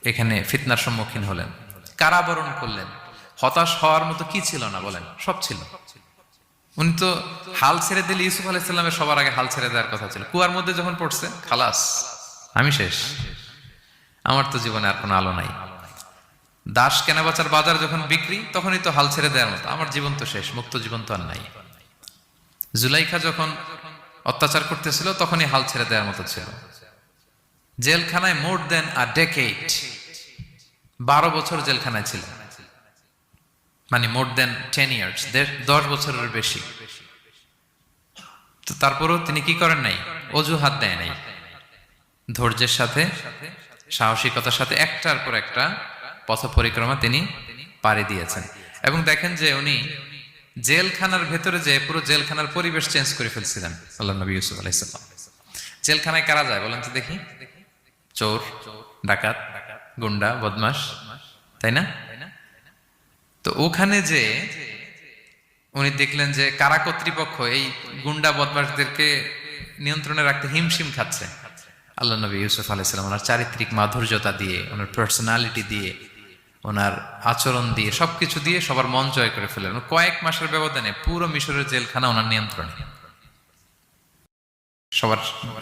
এখানে ফিতনার সম্মুখীন হলেন, কারাবরণ করলেন। হতাশ হওয়ার মতো কি ছিল না বলেন? সব ছিল। উনি তো হাল ছেড়ে দিলে ইউসুফ আলাইহিসসালামের সবার আগে হাল ছেড়ে দেওয়ার কথা ছিল। কুয়ার মধ্যে যখন পড়ছে, খালাস, আমি শেষ, আমার তো জীবনে আর কোনো আলো নাই। দাস কেনা বেচার বাজার যখন বিক্রি, তখনই তো হাল ছেড়ে দেওয়ার মতো, আমার জীবন তো শেষ, মুক্ত জীবন তো আর নাই। জুলাইখা যখন অত্যাচার করতেছিল, তখনই হাল ছেড়ে দেওয়ার মতো ছিল। জেলখানায় মোর দেন আ ডেকেড, 12 বছর জেলখানায় ছিল, মানে মোর দেন 10 ইয়ার্স, 10 বছরের বেশি। তো তারপরেও তিনি কি করেন নাই? অজুহাত দেয় নাই। ধৈর্যের সাথে, সাহসিকতার সাথে একটার পর একটা পথ পরিক্রমা তিনি পাড়ি দিয়েছেন। এবং দেখেন যে উনি জেলখানার ভেতরে যে পুরো জেলখানার পরিবেশ চেঞ্জ করে ফেলছিলেন আল্লাহ নবী ইউসুফ আলাইহিস সালাম। জেলখানায় কারা যায় বলেন তো দেখি? চোর, ডাকাত, গুন্ডা, বদমাশ, তাই না? তো ওখানে যে উনি দেখলেন যে কারা কর্তৃপক্ষ এই গুন্ডা বদমাশদেরকে নিয়ন্ত্রণে রাখতে হিমশিম খাচ্ছে। আল্লাহ নবী ইউসুফ আলাইহিস সালাম ওনার চারিত্রিক মাধুর্যতা দিয়ে, ওনার পার্সোনালিটি দিয়ে, ওনার আচরণ দিয়ে, সবকিছু দিয়ে সবার মন জয় করে ফেলেন। কয়েক মাসের ব্যবধানে পুরো মিশরের জেলখানা ওনার নিয়ন্ত্রণে। সবার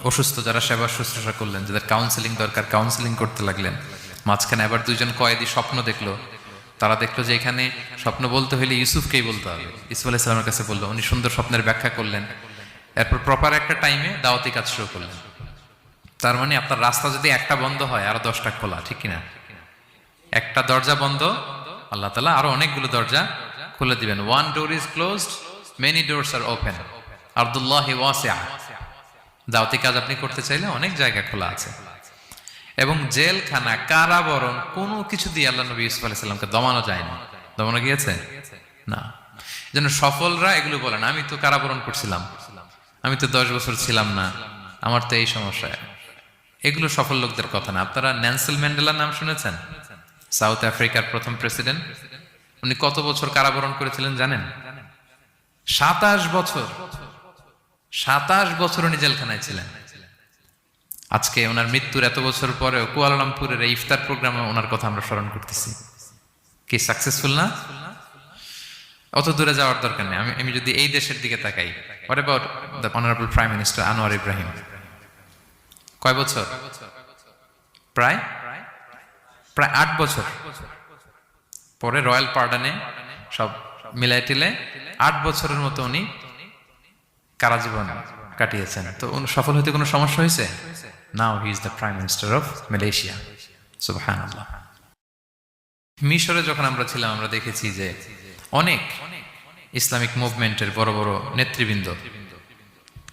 অসুস্থ যারা সেবা শুশ্রূষা করলেন, যাদের কাউন্সিলিং দরকার কাউন্সিলিং করতে লাগলেন। মাঝখানে আবার 2জন কয়েদি স্বপ্ন দেখলো, তারা দেখলো যে এখানে স্বপ্ন বলতে হলে ইউসুফকেই বলতে হবে। ইউসুফ আলাইহিস সালামের কাছে বললো, উনি সুন্দর স্বপ্নের ব্যাখ্যা করলেন। এরপর প্রপার একটা টাইমে দাওয়াতি কাজ শুরু করলেন। তার মানে আপনার রাস্তা যদি একটা বন্ধ হয়, আরো 10টা খোলা, ঠিক কিনা? একটা দরজা বন্ধ, আল্লাহ তাআলা আরো অনেকগুলো দরজা খুলে দিবেন। One door is closed, many doors are open, আরদুল্লাহি ওয়াসিআ। দাওয়াতি কাজ আপনি করতে চাইলে অনেক জায়গা খোলা আছে। এবং জেলখানা, কারাবরণ, কোনো কিছু দিয়ে আল্লাহ নবী ইউসুফ আলাইহিস সালামকে দমানো যায় না। দমানো গিয়েছে না। যেন সফলরা এগুলো বলেন, আমি তো কারাবরণ করছিলাম, আমি তো 10 বছর ছিলাম না, আমার তো এই সমস্যা। এগুলো সফল লোকদের কথা না। আপনারা নেলসন ম্যান্ডেলার নাম শুনেছেন? সাউথ আফ্রিকার প্রথম প্রেসিডেন্ট। উনি কত বছর কারাবরণ করেছিলেন জানেন? 27 বছর। 27 বছর উনি জেলখানায় ছিলেন। আজকে ওনার মৃত্যুর এত বছর পরেও কুয়ালালামপুরের এই ইফতার প্রোগ্রামে ওনার কথা আমরা স্মরণ করতেছি। কি সাকসেসফুল না? অত দূরে যাওয়ার দরকার নেই। আমি যদি এই দেশের দিকে তাকাই, what about the honourable prime minister Anwar Ibrahim? কয় বছর? প্রায় 8 বছর। পরে রয়্যাল পার্ডনে সব মিলাই টিলে 8 বছরের মতো উনি কারাজীবন কাটিয়েছেন। তো সফল হতে কোনো সমস্যা হয়েছে? Now he is the prime minister of Malaysia. সুবহানাল্লাহ। মিশরে যখন আমরা ছিলাম, আমরা দেখেছি যে অনেক ইসলামিক মুভমেন্টের বড় বড় নেতৃবৃন্দ,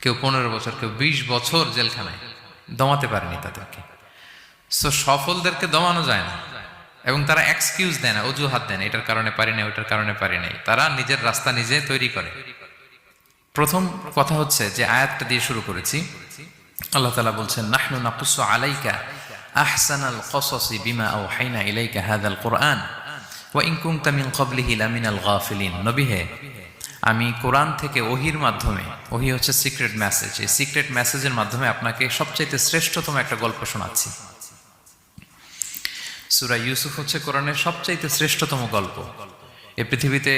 কেউ 15 বছর, কেউ 20 বছর জেলখানায়, দমাতে পারেনি তাদেরকে। সো সফলদেরকে দমানো যায় না। এবং তারা এক্সকিউজ দেয় না, অজুহাত দেয় না, এটার কারণে পারি না, ওইটার কারণে পারি নাই। তারা নিজের রাস্তা নিজে তৈরি করে। প্রথম কথা হচ্ছে যে আয়াতটা দিয়ে শুরু করেছি, আল্লাহ তাআলা বলছেন, নাহনু নাকুসু আলাইকা আহসানাল কসসি বিমা আওহাইনা ইলাইকা হাযাল কুরআন ওয়া ইন কুনতা মিন ক্বাবলিহি লামিনাল গাফিলিন। নবী হে, আমি কোরআন থেকে ওহির মাধ্যমে, ওহি হচ্ছে সিক্রেট মেসেজ, এই সিক্রেট মেসেজের মাধ্যমে আপনাকে সবচাইতে শ্রেষ্ঠতম একটা গল্প শোনাচ্ছি। সূরা ইউসুফ হচ্ছে কোরআনের সবচাইতে শ্রেষ্ঠতম গল্প। এই পৃথিবীতে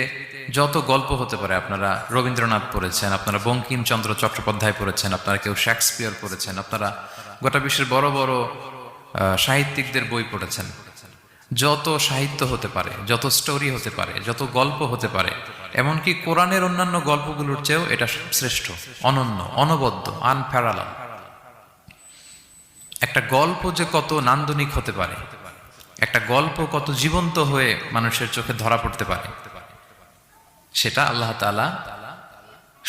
যত গল্প হতে পারে, আপনারা রবীন্দ্রনাথ পড়েছেন, আপনারা বঙ্কিমচন্দ্র চট্টোপাধ্যায় পড়েছেন, আপনারা কেউ শেক্সপিয়ার পড়েছেন, আপনারা গোটা বিশ্বের বড় বড় সাহিত্যিকদের বই পড়েছেন। যত সাহিত্য হতে পারে, যত স্টোরি হতে পারে, যত গল্প হতে পারে, এমনকি কোরআনের অন্যান্য গল্পগুলোর চেয়েও এটা শ্রেষ্ঠ, অনন্য, অনবদ্য, আনপ্যারালাল। একটা গল্প যে কত নান্দনিক হতে পারে, একটা গল্প কত জীবন্ত হয়ে মানুষের চোখে ধরা পড়তে পারে, সেটা আল্লাহ তাআলা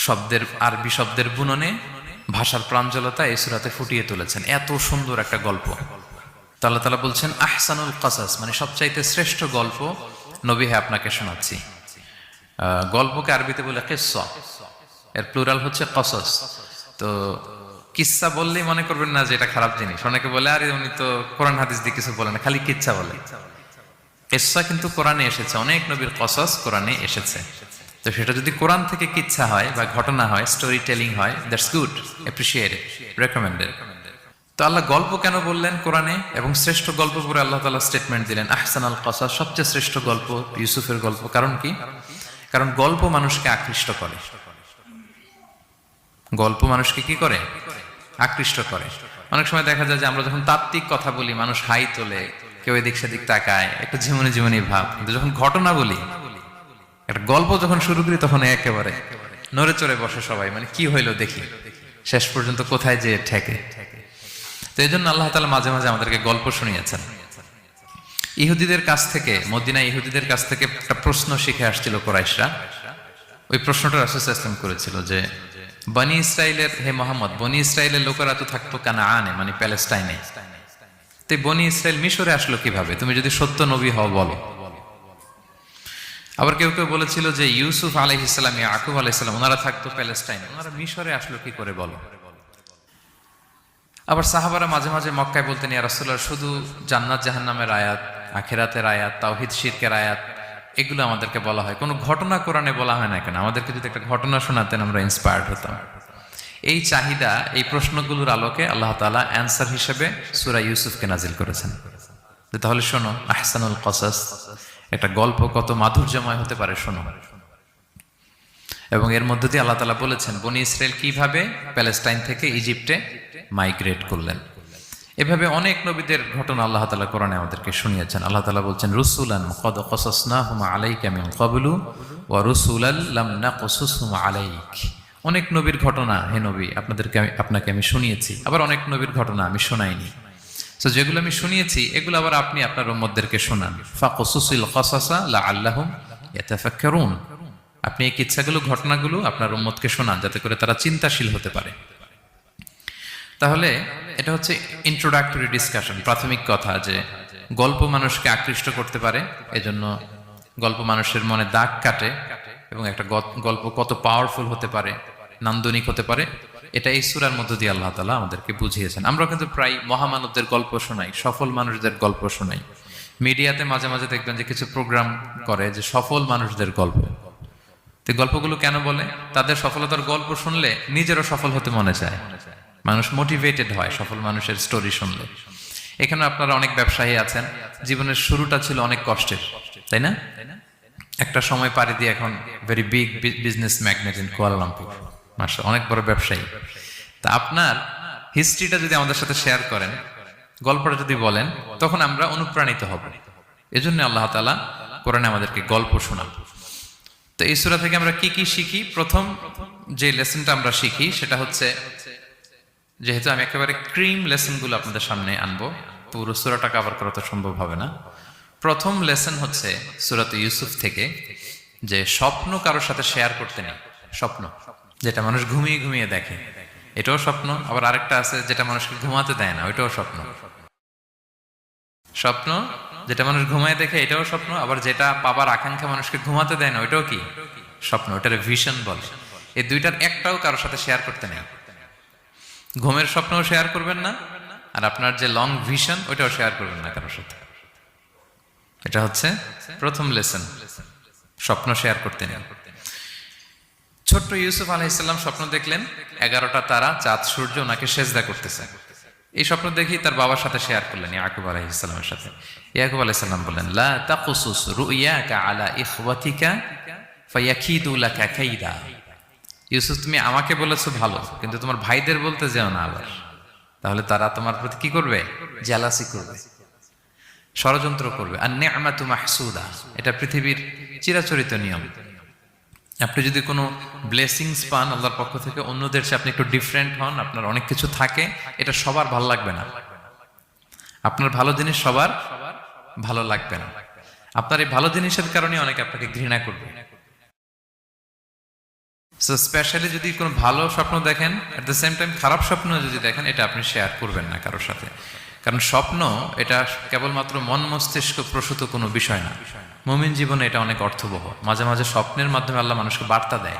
শব্দের, আরবি শব্দের বুননে, ভাষার প্রাঞ্জলতা এই সূরাতে ফুটিয়ে তুলেছেন। এত সুন্দর একটা গল্প। আল্লাহ তাআলা বলছেন আহসানুল কসাস, মানে সবচাইতে শ্রেষ্ঠ গল্প নবী হে আপনাকে শোনাচ্ছি। গল্পকে আরবিতে বলে কিসসা, এর প্লুরাল হচ্ছে কসস। তো কিসসা বললেই মনে করবেন না যে এটা খারাপ জিনিস। অনেকে বলে আরে উনি তো কোরআন হাদিস দিয়ে কিছু বলে না, খালি কিচ্ছা বলে। কিসসা কিন্তু কোরআনে এসেছে, অনেক নবীর কসস কোরআনে এসেছে। তো সেটা যদি কোরআন থেকে কিচ্ছা হয় বা ঘটনা হয়, স্টোরি টেলিং হয়, দ্যাটস গুড, অ্যাপ্রিশিয়েটেড, রেকমেন্ডেড। তো আল্লাহ গল্প কেন বললেন কোরআনে, এবং শ্রেষ্ঠ গল্প করে আল্লাহ তাআলা স্টেটমেন্ট দিলেন আহসানাল কসাস, সবচেয়ে শ্রেষ্ঠ গল্প ইউসুফের গল্প। কারণ কি? কারণ গল্প মানুষকে আকৃষ্ট করে। গল্প মানুষকে কি করে? আকৃষ্ট করে। অনেক সময় দেখা যায় যে আমরা যখন তাত্ত্বিক কথা বলি মানুষ হাই তোলে, কেউ এদিক সেদিক তাকায়, একটা ঝিমুনি ঝিমুনি ভাব। কিন্তু যখন ঘটনা বলি, একটা গল্প যখন শুরু করি, তখন একেবারে নড়ে চড়ে বসে সবাই, মানে কি হইলো দেখি, শেষ পর্যন্ত কোথায় যে ঠেকে। তো এই জন্য আল্লাহ তাআলা মাঝে মাঝে আমাদেরকে গল্প শুনিয়েছেন। ইহুদিদের কাছ থেকে, মদিনা ইহুদিদের কাছ থেকে একটা প্রশ্ন শিখে আসছিল কুরাইশরা। ওই প্রশ্নটা রাসূল সাল্লাল্লাহু আলাইহি ওয়াসাল্লাম করেছিল যে বনি ইসরাইলের, হে মোহাম্মদ, বনি ইসরাইলের লোকেরা তো থাকতো কানাআনে, মানে প্যালেস্টাইনে, তো বনি ইসরাইল মিশরে আসলো কিভাবে? তুমি যদি সত্য নবী হও বলো। আবার কেউ কেউ বলেছিল যে ইউসুফ আলাইহিস সালাম, ইয়াকুব আলাইহিস সালাম, ওনারা থাকতো প্যালেস্টাইনে, ওনারা মিশরে আসলো কি করে বলো। আবার সাহাবারা মাঝে মাঝে মক্কায় বলতেন, ইয়া রাসূলুল্লাহ, শুধু জান্নাত জাহান্নামের আয়াত, আখিরাতের আয়াত, তাওহীদ শিরকের আয়াত, এগুলো আমাদেরকে বলা হয়, কোনো ঘটনা কোরআনে বলা হয় না কেন? আমাদেরকে যদি একটা ঘটনা শোনাতেন আমরা ইন্সপায়ার্ড হতাম। এই চাহিদা, এই প্রশ্নগুলোর আলোকে আল্লাহ তাআলা অ্যান্সার হিসেবে সূরা ইউসুফকে নাজিল করেছেন। তাহলে শোনো, আহসানুল কসাস, একটা গল্প কত মাধুর্যময় হতে পারে শোনো। এবং এর মধ্যে দিয়ে আল্লাহ তাআলা বলেছেন বনি ইসরাইল কিভাবে প্যালেস্টাইন থেকে ইজিপ্টে মাইগ্রেট করলেন। এভাবে অনেক নবীদের ঘটনা আল্লাহ তাআলা কোরআনে আমাদেরকে শুনিয়েছেন। আল্লাহ তাআলা বলছেন রুসুলান কদ কসাসনাহুম আলাইকা মিন ক্বাবলু ওয়া রুসুলাল লাম নাকসুসহুম আলাইক। অনেক নবীর ঘটনা হে নবী আপনাকে আমি শুনিয়েছি, আবার অনেক নবীর ঘটনা আমি শোনাইনি। তো যেগুলো আমি শুনিয়েছি এগুলো আবার আপনি আপনার উম্মতদেরকে শোনান। ফাকসুসিল কসাসা লাআল্লাহুম ইয়াতাফাক্কারুন। আপনি এই কিচ্ছাগুলো, ঘটনাগুলো আপনার উম্মতকে শোনান যাতে করে তারা চিন্তাশীল হতে পারে। তাহলে এটা হচ্ছে ইন্ট্রোডাক্টরি ডিসকাশন, প্রাথমিক কথা, যে গল্প মানুষকে আকৃষ্ট করতে পারে, এজন্য গল্প মানুষের মনে দাগ কাটে, এবং একটা গল্প কত পাওয়ারফুল হতে পারে, নান্দনিক হতে পারে, এটা এই সূরার মধ্য দিয়ে আল্লাহ তাআলা আমাদেরকে বুঝিয়েছেন। আমরা কিন্তু প্রায় মহামানবদের গল্প শোনাই, সফল মানুষদের গল্প শোনাই। মিডিয়াতে মাঝে মাঝে দেখবেন যে কিছু প্রোগ্রাম করে যে সফল মানুষদের গল্প। তো গল্পগুলো কেন বলে? তাদের সফলতার গল্প শুনলে নিজেরও সফল হতে মনে চায়, মানুষ মোটিভেটেড হয় সফল মানুষের স্টোরি শুনলে। এখানে আপনারা অনেক ব্যবসায়ী আছেন, জীবনের শুরুটা ছিল অনেক কষ্টের, তাই না? একটা সময় পাড়ি দিয়ে এখন very big business magnate in Kuala Lumpur, মাশাআল্লাহ, অনেক বড় ব্যবসায়ী। তা আপনার হিস্ট্রিটা যদি আমাদের সাথে শেয়ার করেন, গল্পটা যদি বলেন, তখন আমরা অনুপ্রাণিত হব। এজন্য আল্লাহ তাআলা কোরআনে আমাদেরকে গল্প শোনান। তো এই সূরা থেকে আমরা কি কি শিখি? প্রথম যে লেসনটা আমরা শিখি সেটা হচ্ছে, যেহেতু আমি একেবারে ক্রিম লেসনগুলো আপনাদের সামনে আনবো, পুরো সূরাটা কভার করা তো সম্ভব হবে না। প্রথম লেসন হচ্ছে সূরা ইউসুফ থেকে, যে স্বপ্ন কারোর সাথে শেয়ার করতে নেই। স্বপ্ন যেটা মানুষ ঘুমিয়ে ঘুমিয়ে দেখে, এটাও স্বপ্ন। আবার আরেকটা আছে যেটা মানুষকে ঘুমাতে দেয় না, ওইটাও স্বপ্ন। স্বপ্ন যেটা মানুষ ঘুমায় দেখে, এটাও স্বপ্ন। আবার যেটা পাবার আকাঙ্ক্ষা মানুষকে ঘুমাতে দেয় না, ওইটাও কি? স্বপ্ন। ওটার ভিশন বলে। এই দুইটার একটাও কারোর সাথে শেয়ার করতে নেই। ঘুমের স্বপ্নও শেয়ার করবেন না, আর আপনার যে লং ভিশন ওইটাও শেয়ার করবেন না কারোর সাথে। এটা হচ্ছে প্রথম লেসন, স্বপ্ন শেয়ার করতে নেই। ছোট্ট ইউসুফ আলাইহিস সালাম স্বপ্ন দেখলেন 11টা তারা, চাঁদ, সূর্য ওনাকে সেজদা করতেছে। এই স্বপ্ন দেখি তার বাবার সাথে শেয়ার করলেন, ইয়াকুব আলাইহিস সালামের সাথে। ইয়াকুব আলাইহিস সালাম বললেন, লা তাকুসুস রুইয়াকা আলা ইখওয়াতিকা ফায়াকিদু লাকা কাইদা। ইউসুফ, তুমি আমাকে বলেছো ভালো, কিন্তু তোমার ভাইদের বলতে যেও না আবার, তাহলে তারা তোমার প্রতি কি করবে? জেলাসি করবে, ষড়যন্ত্র করবে। আর নি'মাতু মাহসুদা, এটা পৃথিবীর চিরাচরিত নিয়ম। আপনি যদি কোনো ব্লেসিংস পান আল্লাহর পক্ষ থেকে, অন্যদের চেয়ে আপনি একটু ডিফারেন্ট হন, আপনার অনেক কিছু থাকে, এটা সবার ভালো লাগবে না। আপনার ভালো জিনিস সবার ভালো লাগবে না। আপনার এই ভালো জিনিসের কারণে অনেকে আপনাকে ঘৃণা করবে। সো স্পেশালি যদি কোনো ভালো স্বপ্ন দেখেন, এট দ্য সেম টাইম খারাপ স্বপ্ন যদি দেখেন, এটা আপনি শেয়ার করবেন না কারোর সাথে। কারণ স্বপ্ন এটা কেবলমাত্র মন মস্তিষ্ক প্রসূত কোনো বিষয় না। মুমিন জীবনে এটা অনেক অর্থবহ। মাঝে মাঝে স্বপ্নের মাধ্যমে আল্লাহ মানুষকে বার্তা দেয়,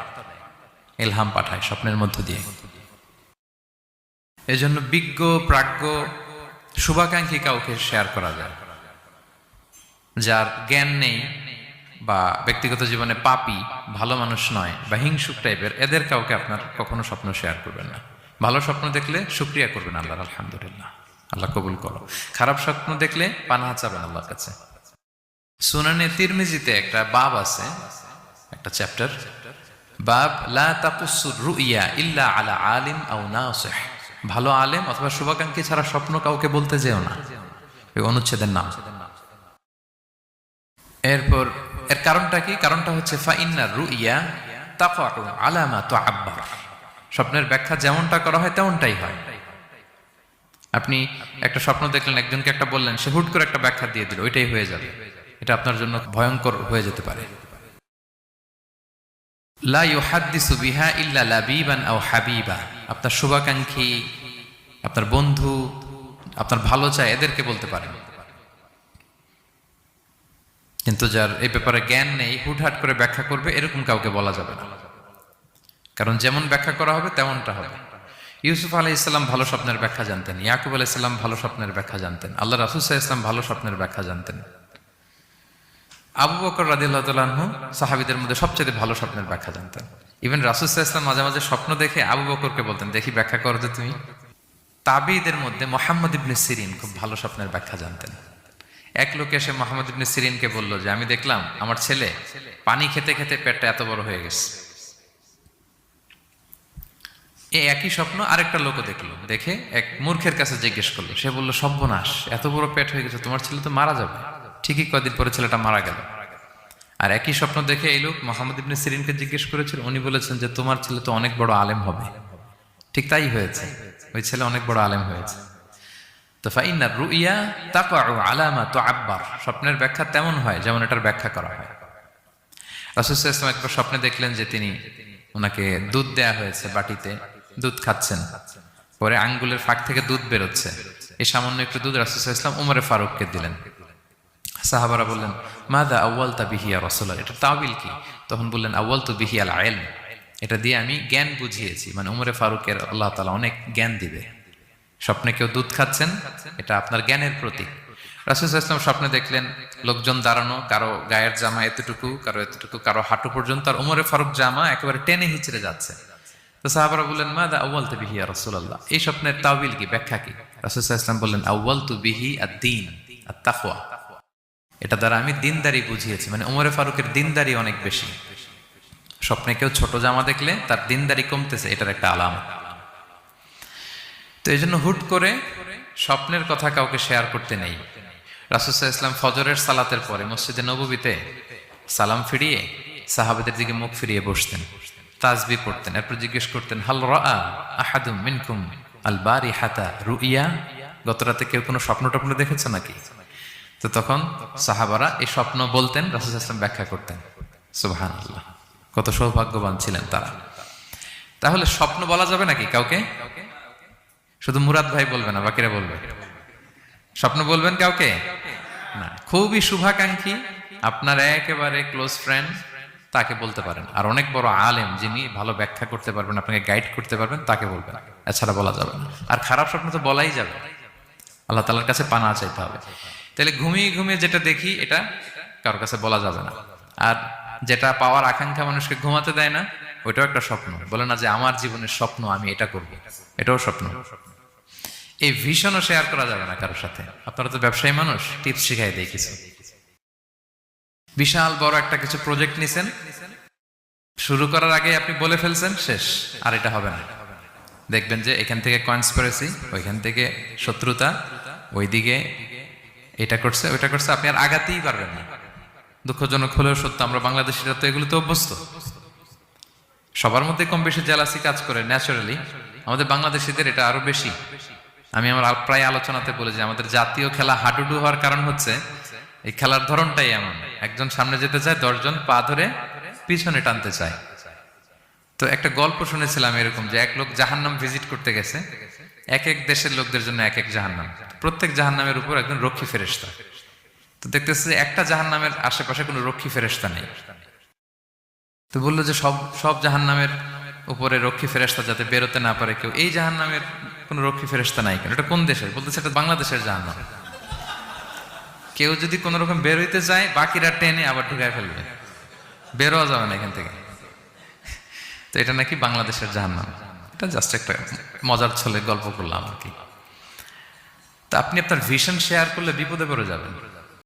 ইলহাম পাঠায় স্বপ্নের মধ্য দিয়ে। এজন্য বিজ্ঞ, প্রাজ্ঞ, শুভাকাঙ্ক্ষী কাউকে শেয়ার করা যায়। যার জ্ঞান নেই বা ব্যক্তিগত জীবনে পাপী, ভালো মানুষ নয় বা হিংসুক টাইপের, এদের কাউকে আপনার কখনো স্বপ্ন শেয়ার করবেন না। ভালো স্বপ্ন দেখলে শুকরিয়া করবেন আল্লাহর, আলহামদুলিল্লাহ। আল্লাহ কবুল করো। খারাপ স্বপ্ন দেখলে পানাহা চাবেন আল্লাহর কাছে। সুনানে তিরমিজিতে একটা বাব আছে, একটা চ্যাপ্টার, বাব লা তাকুসুর রুইয়া ইল্লা আলা আলিম আও নাসিহ। ভালো আলেম অথবা শুভাকাঙ্ক্ষী ছাড়া স্বপ্ন কাউকে বলতে যেও না, এই অনুচ্ছেদের নাম। এরপর এর কারণটা কি? কারণটা হচ্ছে ফাইন্নার রুইয়া তাকাউ আলা মা তুআব্বার। স্বপ্নের ব্যাখ্যা যেমনটা করা হয় তেমনটাই হয়। আপনি একটা স্বপ্ন দেখলেন, একজনকে একটা বললেন, সে হুট করে একটা ব্যাখ্যা দিয়ে দিল, ওইটাই হয়ে যাবে। এটা আপনার জন্য ভয়ঙ্কর হয়ে যেতে পারে। লা ইউহাদ্দিসু বিহা ইল্লা লাবিবান আও হাবিবা। আপনার শুভাকাঙ্ক্ষী, আপনার বন্ধু, আপনার ভালো চায়, এদেরকে বলতে পারেন। কিন্তু যার এই ব্যাপারে জ্ঞান নেই, হুটহাট করে ব্যাখ্যা করবে, এরকম কাউকে বলা যাবে না। কারণ যেমন ব্যাখ্যা করা হবে তেমনটা হবে। ইউসুফ আলাইহিস সালাম ভালো স্বপ্নের ব্যাখ্যা জানতেন, ইয়াকুব আলাইহিস সালাম ভালো স্বপ্নের ব্যাখ্যা জানতেন, আল্লাহ রাসূল সাল্লাল্লাহু আলাইহি ওয়াসাল্লাম ভালো স্বপ্নের ব্যাখ্যা জানতেন। আবু বকর রাদিয়াল্লাহু তাআলা আনহু সাহাবীদের মধ্যে সবচেয়ে ভালো স্বপ্নের ব্যাখ্যা জানতেন। ইভেন রাসূল সাল্লাল্লাহু আলাইহি ওয়াসাল্লাম মাঝে মাঝে স্বপ্ন দেখে আবু বকরকে বলতেন, দেখি ব্যাখ্যা করো তো তুমি। তাবিঈদের মধ্যে মুহাম্মদ ইবনে সিরিন খুব ভালো স্বপ্নের ব্যাখ্যা জানতেন। এক লোক এসে মুহাম্মদ ইবনে সিরিনকে বলল যে আমি দেখলাম আমার ছেলে পানি খেতে খেতে পেটটা এত বড় হয়ে গেছে। এই একই স্বপ্ন আরেকটা লোকও দেখলো, দেখে এক মূর্খের কাছে জিজ্ঞেস করলো। সে বলল, সর্বনাশ, এত বড় পেট হয়ে গেছে, তোমার ছেলে তো মারা যাবে। ঠিকই কয়েকদিন পরে ছেলেটা মারা গেল। আর একই স্বপ্ন দেখে এই লোক মুহাম্মদ ইবনে সিরিনকে জিজ্ঞেস করেছিল, উনি বলেছেন যে তোমার ছেলে তো অনেক বড় আলেম হবে। ঠিক তাই হয়েছে, ওই ছেলে অনেক বড় আলেম হয়েছে। তো ফাইন্নার রুইয়া তাকাউ আলা মা তুআব্বার। স্বপ্নের ব্যাখ্যা তেমন হয় যেমন এটার ব্যাখ্যা করা হয়। রাসূল সাল্লাল্লাহু আলাইহি ওয়াসাল্লাম একবার স্বপ্নে দেখলেন যে তিনি, ওনাকে দুধ দেয়া হয়েছে, বাটিতে দুধ খাচ্ছেন, পরে আঙ্গুলের ফাঁক থেকে দুধ বেরোচ্ছে। এই সামান্য একটু দুধ রাসূল সাল্লাল্লাহু আলাইহি ওয়াসাল্লাম উমরে ফারুককে দিলেন। সাহাবারা বললেন, মাযা আউয়ালতা বিহি ইয়া রাসূলুল্লাহ, এটা তাওয়িল কি? তখন বললেন, আউয়ালতু বিহি আল ইলম, এটা দিয়ে আমি জ্ঞান বুঝিয়েছি। মানে উমরে ফারুকের আল্লাহ তাআলা অনেক জ্ঞান দিবে। স্বপ্নে কেউ দুধ খাচ্ছেন, এটা আপনার জ্ঞানের প্রতীক। রাসূল সাল্লাল্লাহু আলাইহি ওয়াসাল্লাম স্বপ্নে দেখলেন লোকজন দাঁড়ানো, কারো গায়ের জামা এতটুকু, কারো এতটুকু, কারো হাঁটু পর্যন্ত, আর উমরে ফারুক জামা একেবারে টেনে হিচড়ে যাচ্ছে। তো সাহাবারা বললেন, মাযা আউয়ালতু বিহি ইয়া রাসূলুল্লাহ, এই স্বপ্নের তাওয়িল কি, ব্যাখ্যা কি? রাসূল সাল্লাল্লাহু আলাইহি ওয়াসাল্লাম বললেন, আউয়ালতু বিহি আদ-দীন আত-তাকওয়া, এটা দ্বারা আমি দিনদারি বুঝিয়েছি। মানে উমরে ফারুকের দিনদারি অনেক বেশি। স্বপ্নে কেউ ছোট জামা দেখলে তার দিনদারি কমতেছে, এটার একটা আলামত। তো এই জন্য হুট করে স্বপ্নের কথা কাউকে শেয়ার করতে নেই। রাসূল সাল্লাল্লাহু আলাইহি ওয়াসাল্লাম ফজরের সালাতের পরে মসজিদে নববীতে সালাম ফিরিয়ে সাহাবাদের দিকে মুখ ফিরিয়ে বসতেন, তাসবিহ পড়তেন, এরপর জিজ্ঞেস করতেন, হাল রাআ আহাদুম মিনকুম আল বারিহাতা রুইয়া, গত রাতে কেউ কোনো স্বপ্ন টপ্ন দেখেছে নাকি? তো তখন সাহাবারা এই স্বপ্ন বলতেন, রাসূল সাল্লাল্লাহু আলাইহি ওয়াসাল্লাম ব্যাখ্যা করতেন। সুবহানাল্লাহ, কত সৌভাগ্যবান ছিলেন তারা। তাহলে স্বপ্ন বলা যাবে নাকি কাউকে? শুধু মুরাদ ভাই বলবে না, বাকিরা বলবে? স্বপ্ন বলবেন কাউকে না। খুবই শুভাকাঙ্ক্ষী, আপনার একেবারে ক্লোজ ফ্রেন্ড, তাকে বলতে পারেন। আর অনেক বড় আলেম, যিনি ভালো ব্যাখ্যা করতে পারবেন, আপনাকে গাইড করতে পারবেন, তাকে বলবেন। এছাড়া বলা যাবে না। আর খারাপ স্বপ্ন তো বলাই যাবে, আল্লাহ তাআলার কাছে পানাহ চাইতে হবে। তাহলে ঘুমিয়ে ঘুমিয়ে যেটা দেখি এটা কারোর কাছে বলা যাবে না। আর যেটা পাওয়ার আকাঙ্ক্ষা মানুষকে ঘুমাতে দেয় না, ওইটাও একটা স্বপ্ন। বলে না যে আমার জীবনের স্বপ্ন আমি এটা করব, এটাও স্বপ্ন। এই ভিশনও শেয়ার করা যাবে না কারোর সাথে। আপনারা তো ব্যবসায়ী মানুষ, টিপস শিখাই দেয় কিছু। বিশাল বড় একটা কিছু প্রজেক্ট নিছেন, শুরু করার আগে আপনি বলে ফেলছেন, শেষ, আর এটা হবে না। দেখবেন যে এখান থেকে কনস্পিরেসি, ওইখান থেকে শত্রুতা, ওইদিকে এটা করছে ওইটা করছে, আপনি আর আগাতেই পারবেন না। দুঃখজনক হলেও সত্য, আমরা বাংলাদেশিরা তো এগুলোতে অভ্যস্ত। সবার মধ্যে কম বেশি জেলাসি কাজ করে ন্যাচারালি, আমাদের বাংলাদেশিদের এটা আরো বেশি। আমি আমার প্রায় আলোচনাতে বলি যে আমাদের জাতীয় খেলা হাডুডু হওয়ার কারণ হচ্ছে এই খেলার ধরনটাই এমন। একজন সামনে যেতে চায়, 10 জন পা ধরে পিছনে টানতে চায়। তো একটা গল্প শুনেছিলাম এরকম, যে এক লোক জাহান্নাম ভিজিট করতে গেছে। এক এক দেশের লোকদের জন্য এক এক জাহান্নাম, প্রত্যেক জাহান্নামের উপর একজন রক্ষী ফেরেশতা। তো দেখতেছে যে একটা জাহান্নামের আশেপাশে কোনো রক্ষী ফেরেশতা নেই। তো বললো যে সব জাহান্নামের উপরে রক্ষী ফেরেশতা যাতে বেরোতে না পারে কেউ, এই জাহান্নামের কোনো রক্ষী ফেরেশতা নাই কেন? এটা কোন দেশের? বলতেছে এটা বাংলাদেশের জাহান্নাম। কেউ যদি কোনো রকম বের হইতে চায়, বাকিরা টেনে আবার ঢুকায় ফেলবে, বেরোয়া যাবে না এখান থেকে। তো এটা নাকি বাংলাদেশের জাহান্নাম। এটা জাস্ট একটা মজার ছলে গল্প করলাম আর কি। তা আপনি আপনার ভিশন শেয়ার করলে বিপদে পড়ে যাবেন।